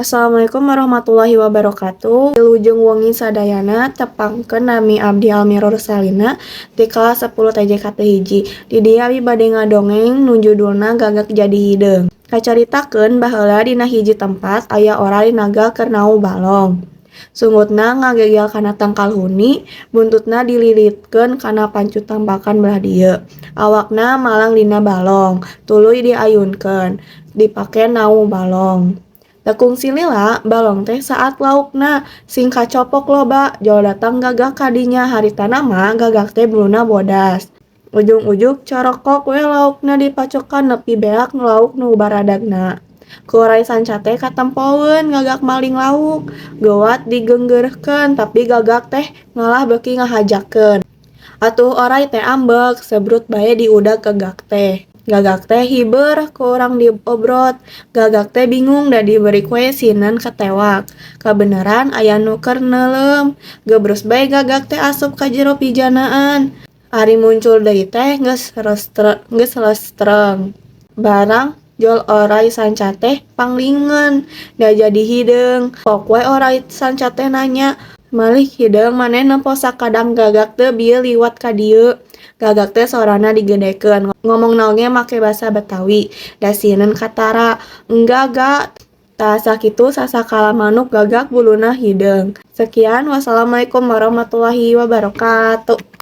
Assalamualaikum warahmatullahi wabarakatuh. Wilujeng wengi sadayana tepangkeun nami abdi Almirur Salina di kelas 10 TJKT hiji. Di dieu abdi bade ngadongeng nu judulna Gagak Jadi Hideung. Kacaritakeun baheula dina hiji tempat aya ora dinagal keur nauk balong. Sungutna ngagegel kana tangkal huni, buntutna dililitkeun kana pancu tambakan belah dieu. Awakna malang dina balong, tuluy diayunkeun, dipake nauk balong. Tekung silila balong teh saat laukna sing kacopok loba jol datang gagak kadinya haritana mah gagak teh buluna bodas. Ujung-ujug corokok we laukna dipacokan nepi beak lauk nu baradagna. Kuray sanca teh katempoeun gagak maling lauk. Geuwat digenggeurkeun tapi gagak teh ngalah beuki ngahajakeun. Atuh oray teh ambek sebrut bae diudag gagak teh. Gagak teh hiber ku urang diobrot. Gagak teh bingung da diberi kue sineun katewak. Kabeneran aya nu keur neulem. Gebrus bae gagak teh asup ka jero pijanaan. Ari muncul deui teh geus lestreng. Barang jol oray sanca teh panglingeun da jadi hideung. Pok we oray sanca teh nanya, "Malih hideung maneh nempo sakadang gagak teu bieu liwat ka dieu?" Gagak teh sorana digedekeun. Ngomongna oge make basa Betawi. Da sineun katara, "Engga ga, tah sakitu sasakala manuk gagak buluna hideung." Sekian, wassalamualaikum warahmatullahi wabarakatuh.